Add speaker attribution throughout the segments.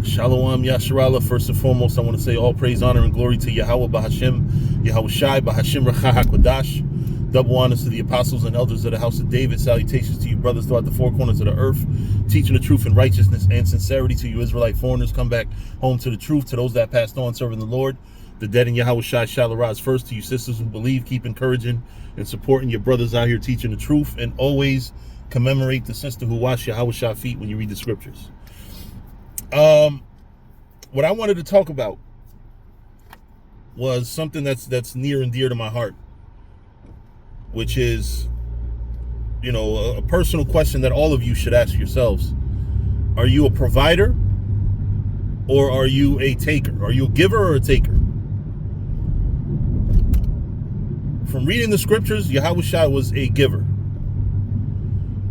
Speaker 1: Shalom Yasharallah. First and foremost, I want to say all praise, honor, and glory to Yahweh Bahashim, Yahweh Shai, Bahashim Racha HaKodash. Double honors to the apostles and elders of the house of David. Salutations to you brothers throughout the four corners of the earth, teaching the truth in righteousness and sincerity to you Israelite foreigners. Come back home to the truth. To those that passed on serving the Lord, the dead in Yahweh Shai shall arise first. To you sisters who believe, keep encouraging and supporting your brothers out here teaching the truth, and always commemorate the sister who washed Yahweh Shai feet when you read the scriptures. What I wanted to talk about was something that's near and dear to my heart, which is, a personal question that all of you should ask yourselves. Are you a provider or are you a taker? Are you a giver or a taker? From reading the scriptures, Yahweh Shai was a giver.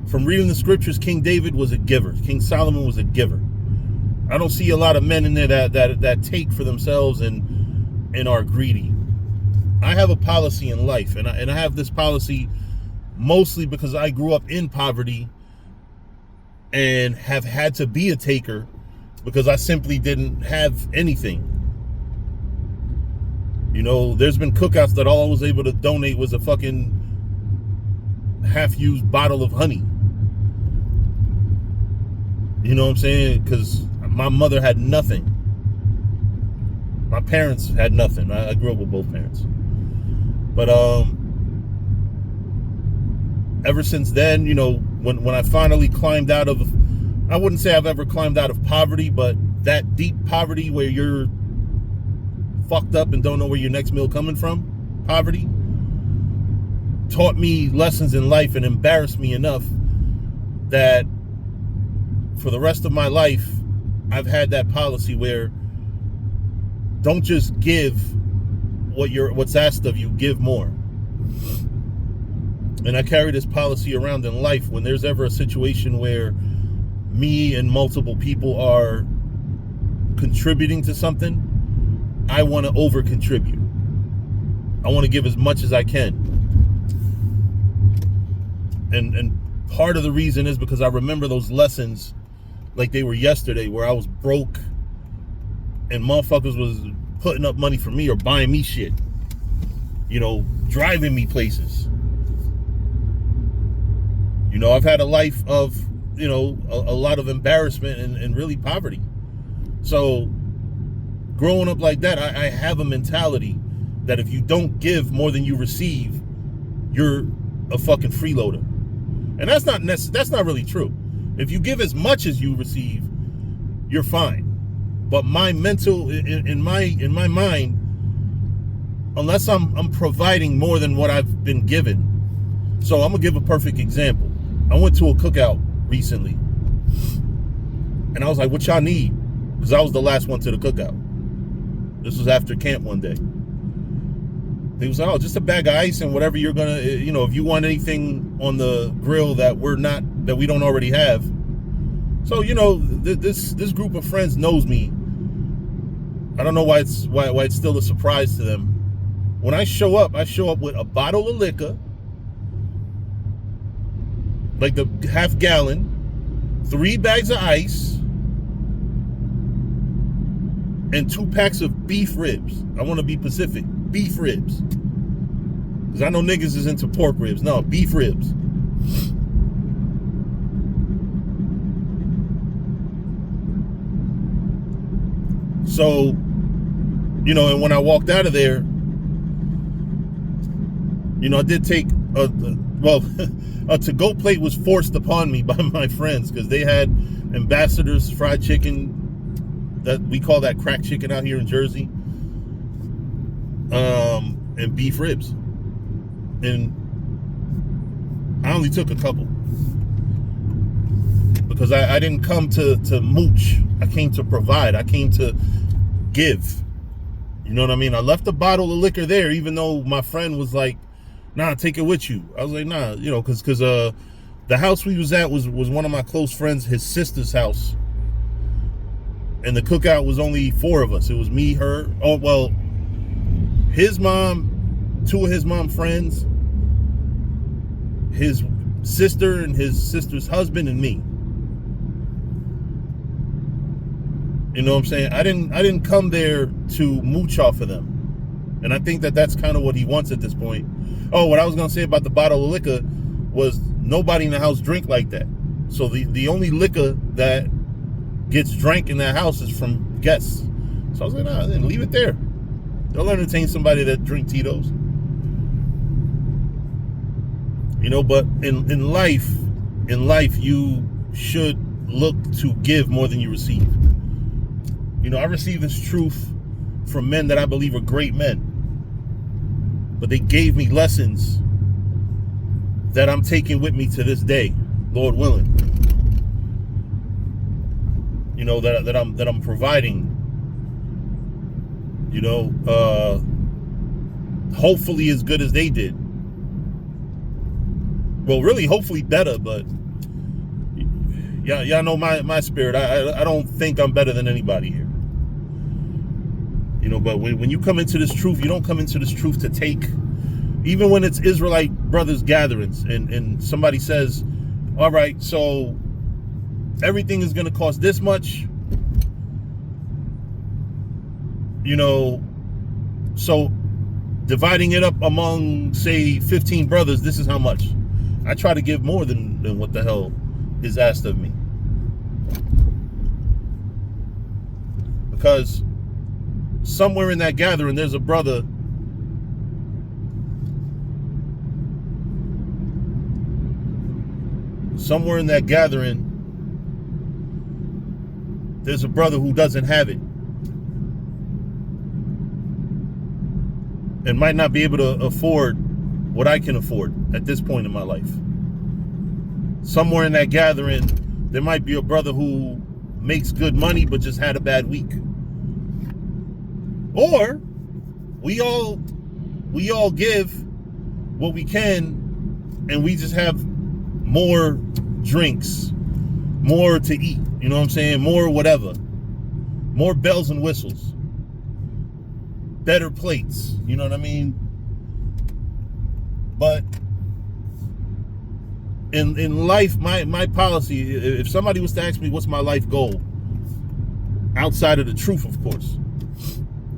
Speaker 1: From reading the scriptures, King David was a giver. King Solomon was a giver. I don't see a lot of men in there that take for themselves and are greedy. I have a policy in life, and I have this policy mostly because I grew up in poverty and have had to be a taker because I simply didn't have anything. There's been cookouts that all I was able to donate was a fucking half-used bottle of honey. You know what I'm saying? Because my mother had nothing. My parents had nothing. I grew up with both parents. But ever since then, when I finally climbed out of, I wouldn't say I've ever climbed out of poverty, but that deep poverty where you're fucked up and don't know where your next meal coming from, poverty, taught me lessons in life and embarrassed me enough that for the rest of my life, I've had that policy where don't just give what's asked of you, give more. And I carry this policy around in life. When there's ever a situation where me and multiple people are contributing to something, I want to over contribute. I want to give as much as I can. And part of the reason is because I remember those lessons like they were yesterday, where I was broke and motherfuckers was putting up money for me or buying me shit, driving me places. I've had a life of, a lot of embarrassment and really poverty. So growing up like that, I have a mentality that if you don't give more than you receive, you're a fucking freeloader. And that's not really true. If you give as much as you receive, you're fine. But my mental, in my mind, unless I'm providing more than what I've been given. So I'm gonna give a perfect example. I went to a cookout recently, and I was like, "What y'all need?" Because I was the last one to the cookout. This was after camp one day. He was like, "Oh, just a bag of ice and whatever you're gonna, if you want anything on the grill that we don't already have." So this group of friends knows me. I don't know why it's still a surprise to them. When I show up with a bottle of liquor, like the half gallon, 3 bags of ice, and 2 packs of beef ribs. I want to be specific. Beef ribs. Because I know niggas is into pork ribs. No, beef ribs. So, and when I walked out of there, I did take a to-go plate was forced upon me by my friends because they had Ambassador's fried chicken, that we call that crack chicken out here in Jersey, and beef ribs. And I only took a couple because I didn't come to mooch. I came to provide. I came to give. You know what I mean? I left a bottle of liquor there, even though my friend was like, "Nah, take it with you." I was like, "Nah," because the house we was at was one of my close friends, his sister's house, and the cookout was only 4 of us. It was me, her. Oh well, his mom, 2 of his mom friends, his sister and his sister's husband, and me. You know what I'm saying? I didn't come there to mooch off of them. And I think that that's kind of what he wants at this point. Oh, what I was going to say about the bottle of liquor was nobody in the house drink like that. So the only liquor that gets drank in that house is from guests. So I was like, nah, then leave it there. They'll entertain somebody that drink Tito's. You know, but in life, you should look to give more than you receive. You know, I received this truth from men that I believe are great men. But they gave me lessons that I'm taking with me to this day, Lord willing. You know, that I'm providing. You know, hopefully as good as they did. Well, really, hopefully better, but y'all know my spirit. I don't think I'm better than anybody here. You know, but when you come into this truth, you don't come into this truth to take. Even when it's Israelite brothers gatherings and somebody says, all right, so everything is going to cost this much. You know, so dividing it up among, say, 15 brothers, this is how much. I try to give more than what the hell is asked of me. Because somewhere in that gathering, there's a brother who doesn't have it and might not be able to afford what I can afford at this point in my life. Somewhere in that gathering, there might be a brother who makes good money but just had a bad week. Or we all give what we can, and we just have more drinks, more to eat, you know what I'm saying? More whatever. More bells and whistles. Better plates, you know what I mean? But in life, my policy, if somebody was to ask me what's my life goal, outside of the truth, of course,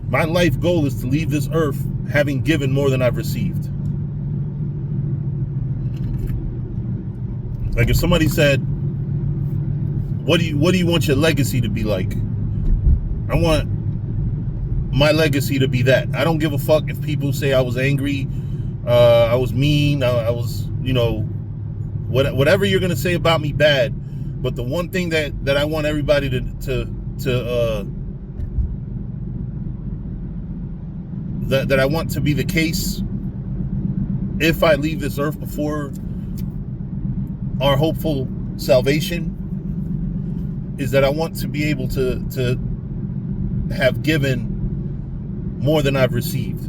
Speaker 1: my life goal is to leave this earth having given more than I've received. Like if somebody said, what do you want your legacy to be like? I want my legacy to be that. I don't give a fuck if people say I was angry, I was mean, I was, you know, whatever you're gonna say about me bad. But the one thing that I want everybody that I want to be the case, if I leave this earth before our hopeful salvation, is that I want to be able to have given more than I've received.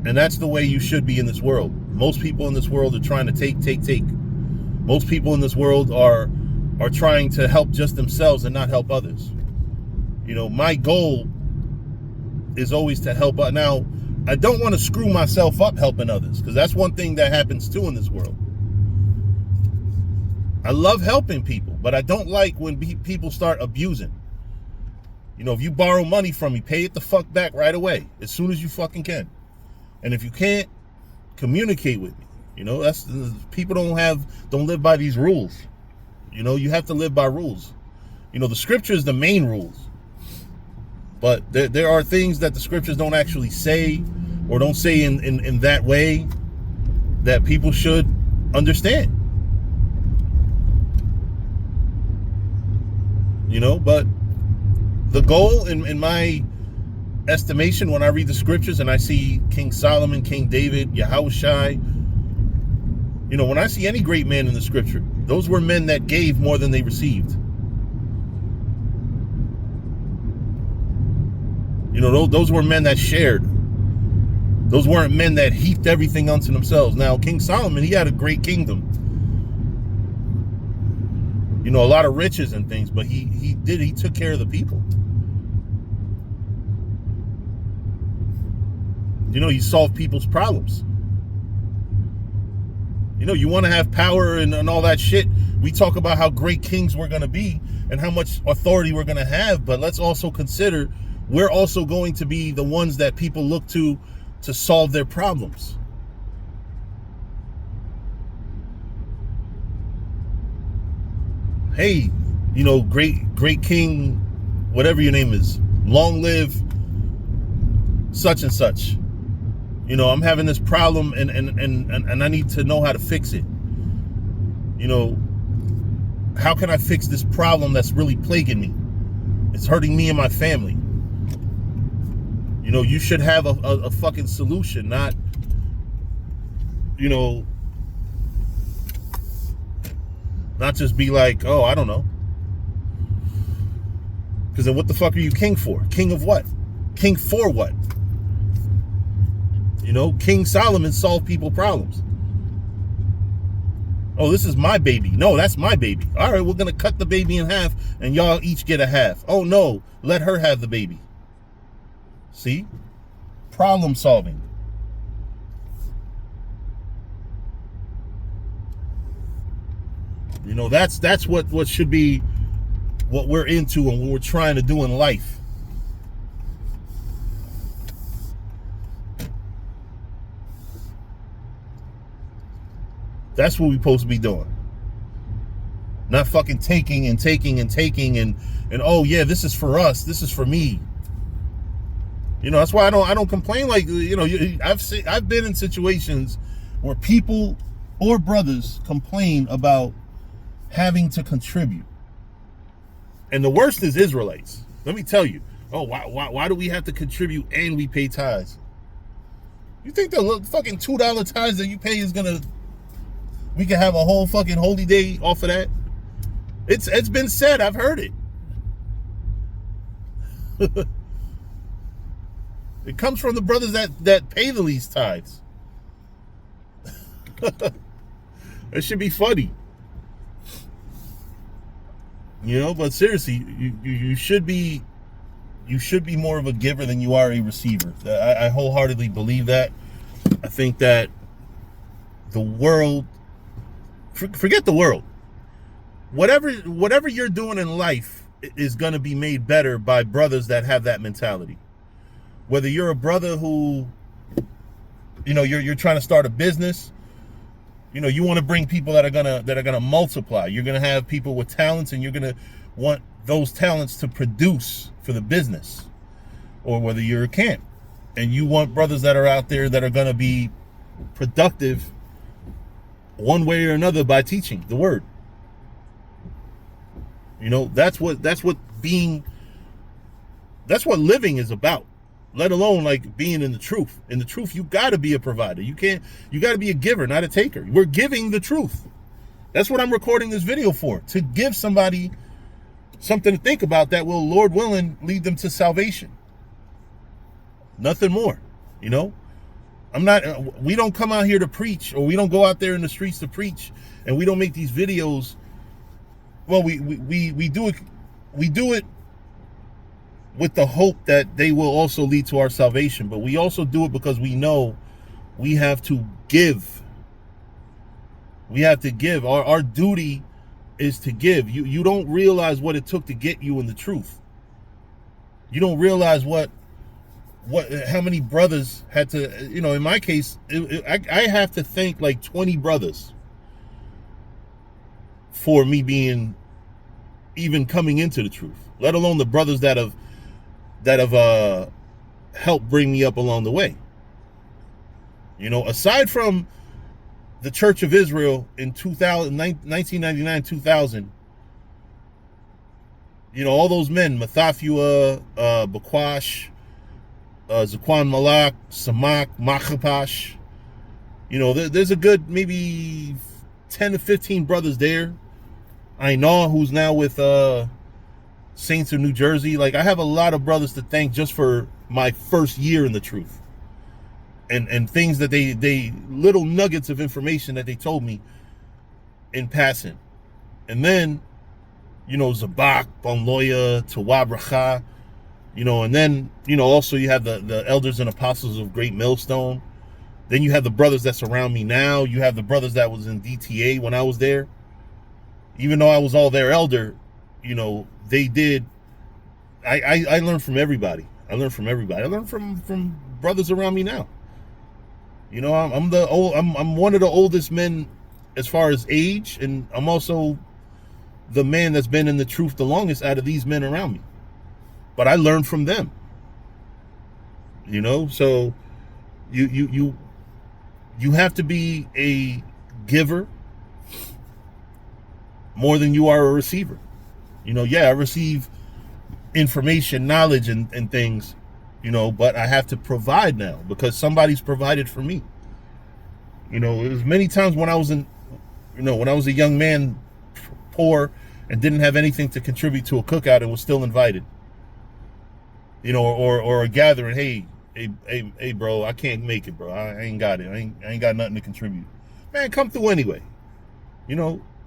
Speaker 1: And that's the way you should be in this world. Most people in this world are trying to take. Most people in this world are trying to help just themselves and not help others. You know, my goal is always to help. Now, I don't want to screw myself up helping others, because that's one thing that happens too in this world. I love helping people, but I don't like when people start abusing. You know, if you borrow money from me, pay it the fuck back right away, as soon as you fucking can. And if you can't, communicate with me. You know, that's, people don't live by these rules. You know, you have to live by rules. You know, the scripture is the main rules. But there are things that the scriptures don't actually say, or don't say in that way, that people should understand. You know, but the goal in my estimation, when I read the scriptures and I see King Solomon, King David, Yahushai, you know, when I see any great man in the scripture, those were men that gave more than they received. You know, those were men that shared. Those weren't men that heaped everything unto themselves. Now, King Solomon, he had a great kingdom. You know, a lot of riches and things, but he took care of the people. You know, he solved people's problems. You know, you want to have power and all that shit. We talk about how great kings we're going to be, and how much authority we're going to have, but let's also consider we're also going to be the ones that people look to solve their problems. Hey, great king, whatever your name is, long live such and such. I'm having this problem and I need to know how to fix it. How can I fix this problem that's really plaguing me? It's hurting me and my family. You should have a fucking solution, not, not just be like, oh, I don't know. Because then what the fuck are you king for? King of what? King for what? King Solomon solved people problems. Oh, this is my baby. No, that's my baby. All right, we're going to cut the baby in half and y'all each get a half. Oh, no, let her have the baby. See? Problem solving. That's what should be what we're into and what we're trying to do in life. That's what we're supposed to be doing. Not fucking taking and oh yeah, this is for us. This is for me. That's why I don't complain. Like, I've been in situations where people or brothers complain about having to contribute. And the worst is Israelites. Let me tell you. Oh, why do we have to contribute and we pay tithes? You think the fucking $2 tithes that you pay is we can have a whole fucking holy day off of that? It's been said. I've heard it. It comes from the brothers that pay the least tithes. It should be funny. But seriously, you should be more of a giver than you are a receiver. I wholeheartedly believe that. I think that the world, forget the world. Whatever you're doing in life is going to be made better by brothers that have that mentality. Whether you're a brother who, you're trying to start a business, you want to bring people that are gonna multiply. You're gonna have people with talents, and you're gonna want those talents to produce for the business. Or whether you're a camp, and you want brothers that are out there that are gonna be productive one way or another by teaching the word. That's what living is about. Let alone like being in the truth. In the truth, you got to be a provider. You got to be a giver, not a taker. We're giving the truth. That's what I'm recording this video for, to give somebody something to think about that will, Lord willing, lead them to salvation. Nothing more. We don't come out here to preach, or we don't go out there in the streets to preach, and we don't make these videos. Well, we do it with the hope that they will also lead to our salvation. But we also do it because we know we have to give. We have to give. Our duty is to give. You don't realize what it took to get you in the truth. You don't realize how many brothers had to, in my case, I have to thank like 20 brothers for me being even coming into the truth, let alone the brothers that have helped bring me up along the way. Aside from the Church of Israel in 1999, 2000, all those men, Mathafua, Bakwash, Zaquan Malak, Samak, Machapash, there's a good maybe 10 to 15 brothers there. I know who's now with Saints of New Jersey. Like, I have a lot of brothers to thank just for my first year in the truth, and things that they little nuggets of information that they told me in passing. And then Zabak, Bonloya, Tawabracha, and then also you have the elders and apostles of Great Millstone. Then you have the brothers that surround me now. You have the brothers that was in DTA when I was there. Even though I was all their elder, they did. I learned from everybody. I learned from brothers around me now. I'm one of the oldest men as far as age, and I'm also the man that's been in the truth the longest out of these men around me. But I learned from them. So you have to be a giver more than you are a receiver. I receive information, knowledge, and things, but I have to provide now because somebody's provided for me. It was many times when I was when I was a young man, poor, and didn't have anything to contribute to a cookout and was still invited. Or a gathering. Hey, bro, I can't make it, bro. I ain't got it. I ain't got nothing to contribute. Man, come through anyway.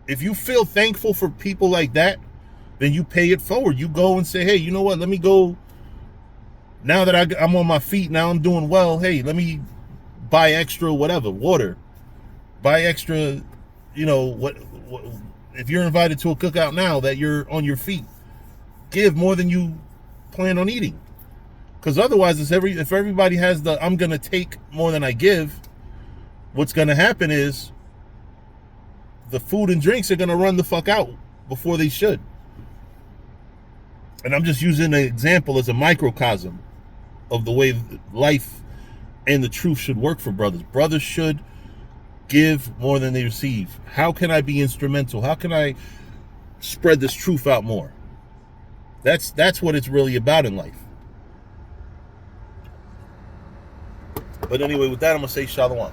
Speaker 1: If you feel thankful for people like that, then you pay it forward. You go and say, hey, you know what? Let me go. Now that I'm on my feet, now I'm doing well. Hey, let me buy extra whatever, water. Buy extra, what if you're invited to a cookout now that you're on your feet, give more than you plan on eating. Because otherwise, if everybody has the I'm going to take more than I give, what's going to happen is the food and drinks are going to run the fuck out before they should. And I'm just using an example as a microcosm of the way life and the truth should work for brothers. Brothers should give more than they receive. How can I be instrumental? How can I spread this truth out more? That's what it's really about in life. But anyway, with that, I'm going to say shalom.